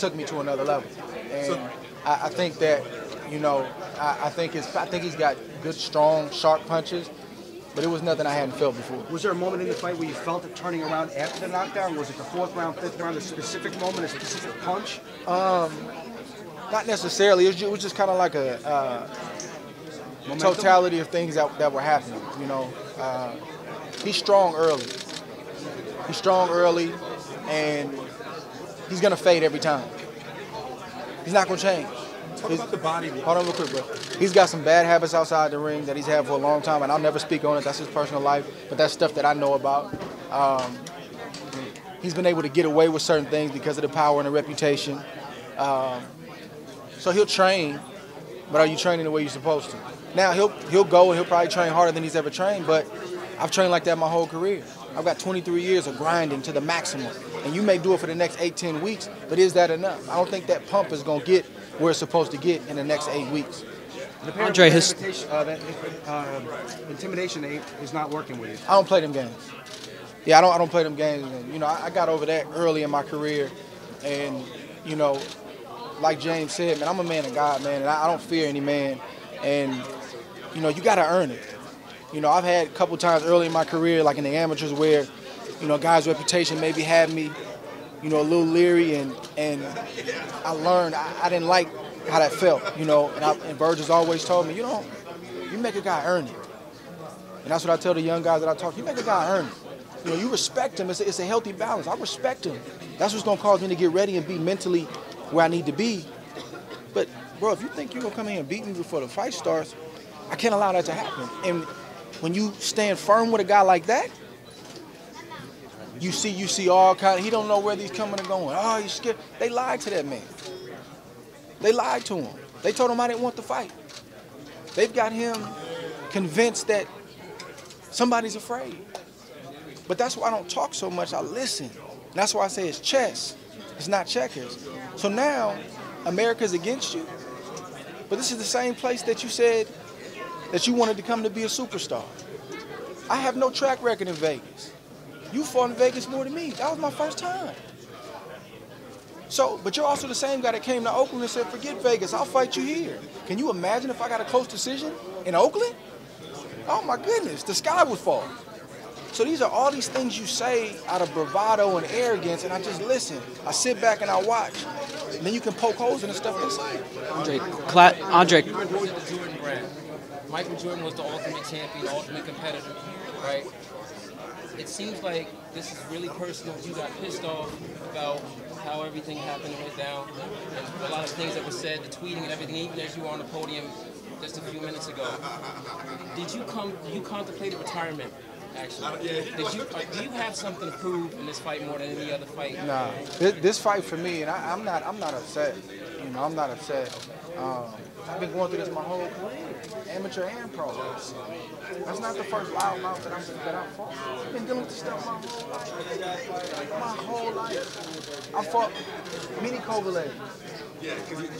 took me to another level. And I think that, you know, I think he's got good, strong, sharp punches, but it was nothing I hadn't felt before. Was there a moment in the fight where you felt it turning around after the knockdown? Was it the 4th round, 5th round, a specific moment, a specific punch? Not necessarily. It was just kind of like a totality of things that were happening. You know, he's strong early. He's strong early, and he's gonna fade every time. He's not gonna change. Talk about the body. Hold on real quick, bro. He's got some bad habits outside the ring that he's had for a long time, and I'll never speak on it. That's his personal life, but that's stuff that I know about. He's been able to get away with certain things because of the power and the reputation. So he'll train, but are you training the way you're supposed to? Now he'll go and he'll probably train harder than he's ever trained, but I've trained like that my whole career. I've got 23 years of grinding to the maximum, and you may do it for the next 8-10 weeks, but is that enough? I don't think that pump is gonna get where it's supposed to get in the next 8 weeks. Andre, intimidation is not working with you. I don't play them games. Yeah, I don't play them games. And, you know, I got over that early in my career, and you know, like James said, man, I'm a man of God, man, and I don't fear any man. And you know, you got to earn it. You know, I've had a couple times early in my career, like in the amateurs, where you know, guys' reputation maybe had me, you know, a little leery, and I learned I didn't like how that felt, you know, and Virgil's always told me, you make a guy earn it. And that's what I tell the young guys that I talk to, you make a guy earn it. You know, you respect him, it's a healthy balance. I respect him. That's what's gonna cause me to get ready and be mentally where I need to be. But bro, if you think you're gonna come here and beat me before the fight starts, I can't allow that to happen. And when you stand firm with a guy like that, you see all kind of, he don't know where he's coming and going. Oh, he's scared. They lied to that man. They lied to him. They told him I didn't want the fight. They've got him convinced that somebody's afraid. But that's why I don't talk so much. I listen. And that's why I say it's chess. It's not checkers. So now, America's against you. But this is the same place that you said that you wanted to come to be a superstar. I have no track record in Vegas. You fought in Vegas more than me. That was my first time. So, but you're also the same guy that came to Oakland and said, forget Vegas, I'll fight you here. Can you imagine if I got a close decision in Oakland? Oh my goodness, the sky would fall. So these are all these things you say out of bravado and arrogance, and I just listen. I sit back and I watch. And then you can poke holes in the stuff they say. Andre. Michael Jordan was the ultimate champion, ultimate competitor, right? It seems like this is really personal. You got pissed off about how everything happened and went down, and a lot of things that were said, the tweeting and everything, even as you were on the podium just a few minutes ago. You contemplated retirement, actually? Do you have something to prove in this fight more than any other fight? Nah, this fight for me, and I'm not upset. You know, I'm not upset. I've been going through this my whole career, amateur and pro. That's not the first loudmouth that I'm fought. I've been dealing with this stuff my whole life. I fought Sergey Kovalev.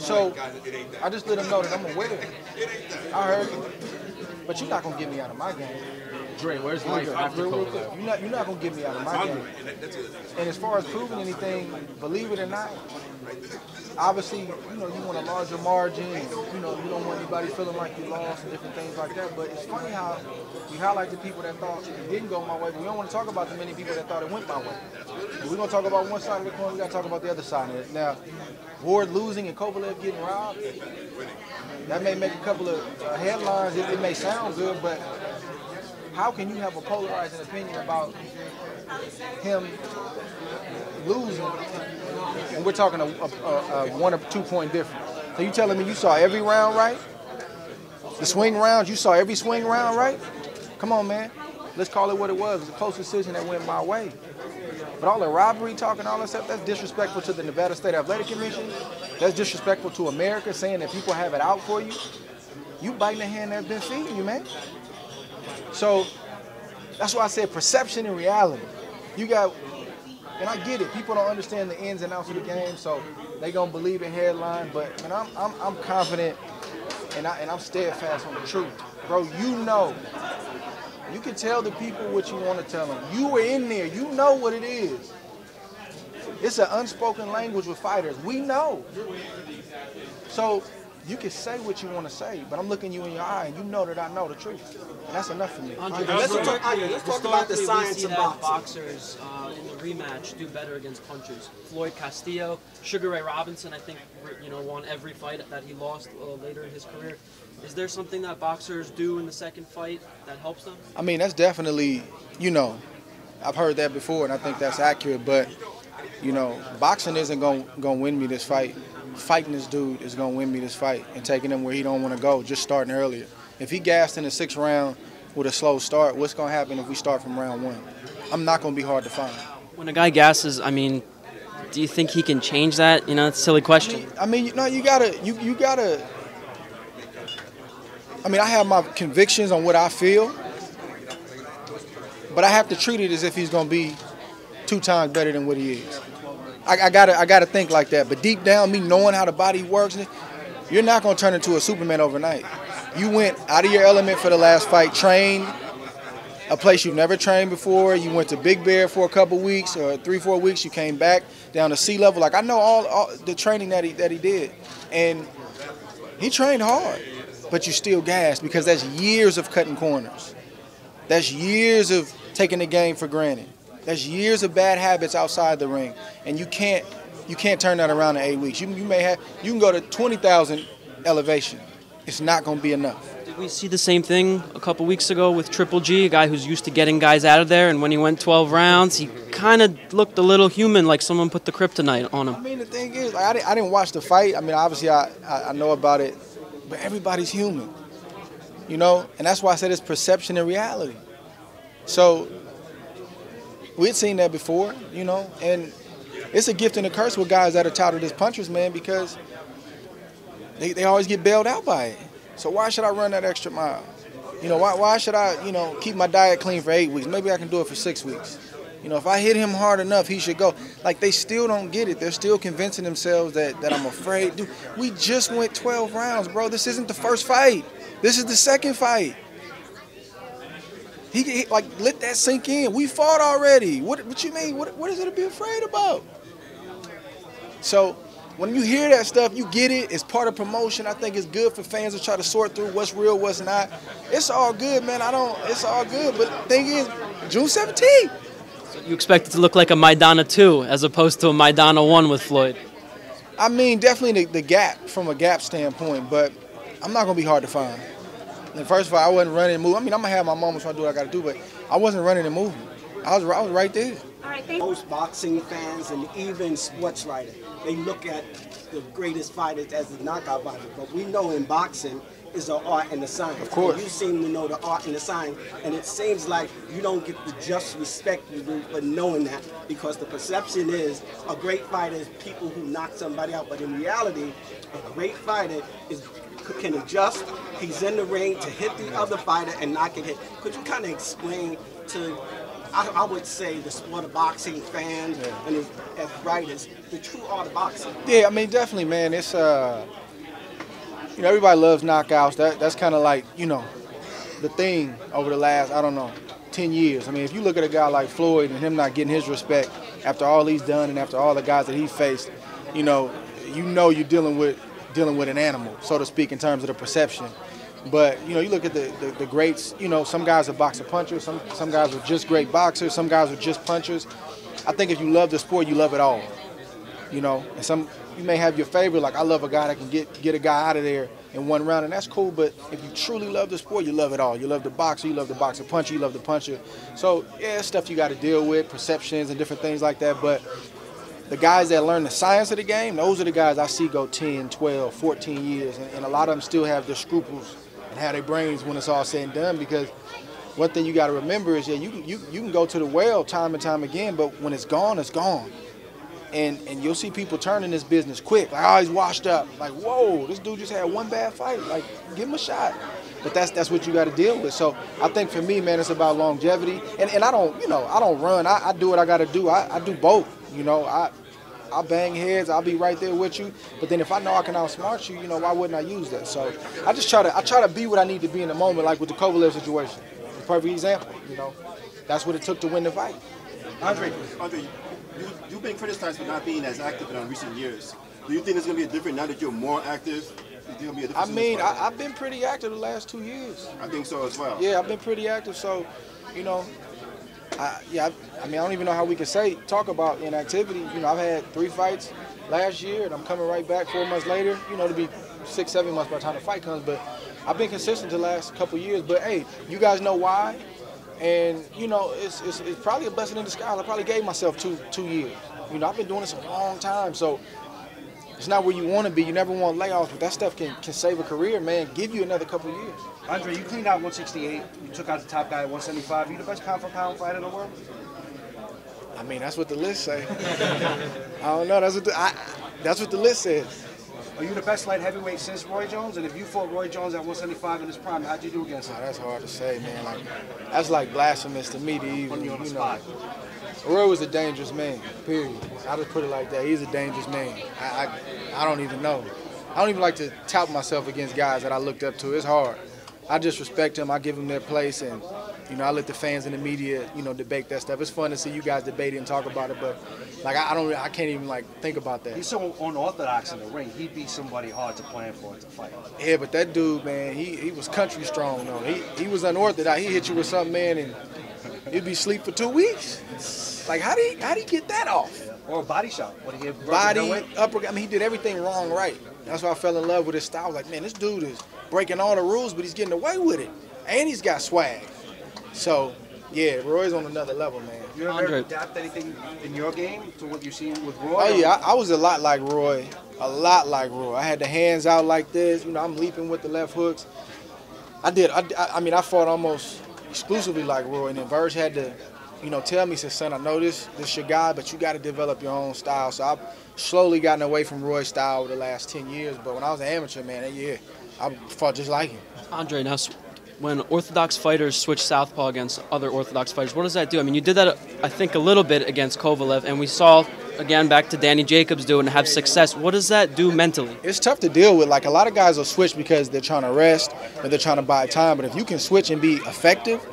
So I just let him know that I'm aware. I heard him. But you're not going to get me out of my game. Dre, where's life after Kovalev? You're not going to get me out of my game. And as far as proving anything, believe it or not, obviously, you know, you want a larger margin, and, you know, you don't want anybody feeling like you lost and different things like that. But it's funny how you highlight the people that thought it didn't go my way, but we don't want to talk about the many people that thought it went my way. If we're going to talk about one side of the coin, we got to talk about the other side of it. Now, Ward losing and Kovalev getting robbed, that may make a couple of headlines. It may sound good, but how can you have a polarizing opinion about him losing, and we're talking a 1 or 2 point difference? So you telling me you saw every round right? The swing rounds, you saw every swing round right? Come on, man. Let's call it what it was. It was a close decision that went my way. But all the robbery talk and all that stuff, that's disrespectful to the Nevada State Athletic Commission. That's disrespectful to America, saying that people have it out for you. You biting the hand that's been feeding you, man. So that's why I said perception and reality. You got, and I get it, people don't understand the ins and outs of the game, so they gonna believe in headline. But man, I'm confident, and I'm steadfast on the truth, bro. You know, you can tell the people what you want to tell them. You were in there, you know what it is. It's an unspoken language with fighters. We know. So you can say what you want to say, but I'm looking you in your eye, and you know that I know the truth. And that's enough for me. Let's talk about the science of boxing. Boxers in the rematch do better against punchers. Floyd Castillo, Sugar Ray Robinson, I think, won every fight that he lost later in his career. Is there something that boxers do in the second fight that helps them? I mean, that's definitely, I've heard that before, and I think that's accurate. But, boxing isn't going to win me this fight. Fighting this dude is going to win me this fight and taking him where he don't want to go, just starting earlier. If he gassed in the 6th round with a slow start, what's going to happen if we start from round 1? I'm not going to be hard to find. When a guy gasses, do you think he can change that? It's a silly question. You gotta. I have my convictions on what I feel, but I have to treat it as if he's going to be 2 times better than what he is. I gotta think like that. But deep down, me knowing how the body works, you're not going to turn into a Superman overnight. You went out of your element for the last fight, trained a place you've never trained before. You went to Big Bear for a couple weeks or 3-4 weeks. You came back down to sea level. Like, I know all the training that he did, and he trained hard. But you still gassed because that's years of cutting corners. That's years of taking the game for granted. That's years of bad habits outside the ring, and you can't turn that around in 8 weeks. You can go to 20,000 elevation. It's not going to be enough. Did we see the same thing a couple weeks ago with Triple G, a guy who's used to getting guys out of there, and when he went 12 rounds, he kind of looked a little human, like someone put the kryptonite on him? The thing is, I didn't watch the fight. Obviously I know about it, but everybody's human, and that's why I said it's perception and reality. So we'd seen that before, and it's a gift and a curse with guys that are touted as punchers, man, because they always get bailed out by it. So why should I run that extra mile? Why should I, keep my diet clean for 8 weeks? Maybe I can do it for 6 weeks. If I hit him hard enough, he should go. Like, they still don't get it. They're still convincing themselves that I'm afraid. Dude, we just went 12 rounds, bro. This isn't the first fight. This is the second fight. He let that sink in. We fought already. What you mean? What is it to be afraid about? So when you hear that stuff, you get it. It's part of promotion. I think it's good for fans to try to sort through what's real, what's not. It's all good, man. It's all good. But the thing is, June 17th. So you expect it to look like a Maidana 2 as opposed to a Maidana 1 with Floyd? Definitely the gap from a gap standpoint, but I'm not going to be hard to find. And first of all, I wasn't running and moving. I'm going to have my moments when I do what I got to do, but I wasn't running and moving. I was right there. All right, most boxing fans and even sports writers, they look at the greatest fighters as the knockout fighters. But we know in boxing is the art and the science. Of course. And you seem to know the art and the science, and it seems like you don't get the just respect you do for knowing that, because the perception is a great fighter is people who knock somebody out. But in reality, a great fighter can adjust. He's in the ring to hit the other fighter and not get hit. Could you kind of explain to, I would say, the sport of boxing fans and as writers, the true art of boxing? Yeah, definitely, man. It's everybody loves knockouts. That's kind of like, the thing over the last, 10 years. If you look at a guy like Floyd and him not getting his respect after all he's done and after all the guys that he faced, you're dealing with an animal, so to speak, in terms of the perception. But, you look at the greats, some guys are boxer punchers, some guys are just great boxers, some guys are just punchers. I think if you love the sport, you love it all, and you may have your favorite, like I love a guy that can get a guy out of there in 1 round, and that's cool, but if you truly love the sport, you love it all. You love the boxer puncher, you love the puncher. So, yeah, it's stuff you got to deal with, perceptions and different things like that, but the guys that learn the science of the game, those are the guys I see go 10, 12, 14 years, and a lot of them still have their scruples and have their brains when it's all said and done, because one thing you got to remember is, you can go to the well time and time again, but when it's gone, it's gone. And you'll see people turning this business quick, like, oh, he's washed up. Like, whoa, this dude just had one bad fight. Like, give him a shot. But that's what you got to deal with. So I think for me, man, it's about longevity. And I don't, I don't run. I do what I got to do. I do both. I bang heads. I'll be right there with you. But then if I know I can outsmart you, why wouldn't I use that? So I try to be what I need to be in the moment, like with the Kovalev situation. The perfect example. That's what it took to win the fight. Andre, you've been criticized for not being as active in recent years. Do you think it's going to be different now that you're more active? I mean, I've been pretty active the last 2 years. I think so as well. Yeah, I've been pretty active. So, you know, I mean, I don't even know how we can talk about inactivity. You know, I've had 3 fights last year, and I'm coming right back 4 months later. You know, to be 6, 7 months by the time the fight comes. But I've been consistent the last couple years. But hey, you guys know why, and you know, it's probably a blessing in disguise. I probably gave myself two years. You know, I've been doing this a long time, so. It's not where you want to be. You never want layoffs, but that stuff can save a career, man. Give you another couple of years. Andre, you cleaned out 168. You took out the top guy at 175. You the best pound-for-pound fighter in the world? I mean, that's what the list say. I don't know. That's what the list says. Are you the best light heavyweight since Roy Jones? And if you fought Roy Jones at 175 in his prime, how'd you do against him? That's hard to say, man. Like, that's like blasphemous to me to even. Putting you on the spot. Roy was a dangerous man, period. I just put it like that. He's a dangerous man. I don't even know. I don't even like to tout myself against guys that I looked up to. It's hard. I just respect them. I give them their place, and you know, I let the fans and the media, you know, debate that stuff. It's fun to see you guys debate it and talk about it, but like I can't even like think about that. He's so unorthodox in the ring. He'd be somebody hard to plan for to fight. Yeah, but that dude, man, he was country strong though. He was unorthodox. He hit you with something, man, and he'd be asleep for 2 weeks. Like, how did he get that off? Or a body shot. What he body, uppercut. I mean, he did everything wrong right. That's why I fell in love with his style. Like, man, this dude is breaking all the rules, but he's getting away with it. And he's got swag. So, yeah, Roy's on another level, man. You ever adapt anything in your game to what you see with Roy? Oh, yeah, I was a lot like Roy. A lot like Roy. I had the hands out like this. You know, I'm leaping with the left hooks. I mean, I fought almost exclusively like Roy. And then Verge had to, you know, tell me, said, son, I know this your guy, but you got to develop your own style. So I've slowly gotten away from Roy's style over the last 10 years. But when I was an amateur, man, yeah, I fought just like him. Andre, now when orthodox fighters switch southpaw against other orthodox fighters, what does that do? I mean, you did that, I think, a little bit against Kovalev, and we saw, again, back to Danny Jacobs do it and have success. What does that do mentally? It's tough to deal with. Like, a lot of guys will switch because they're trying to rest or they're trying to buy time. But if you can switch and be effective,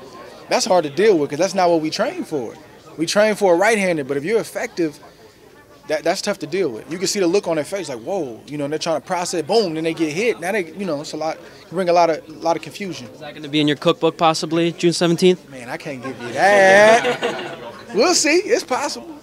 that's hard to deal with because that's not what we train for. We train for a right-handed, but if you're effective, that's tough to deal with. You can see the look on their face, like, whoa, you know, and they're trying to process, boom, then they get hit. Now they, you know, it's a lot, bring a lot of confusion. Is that going to be in your cookbook possibly, June 17th? Man, I can't give you that. We'll see. It's possible.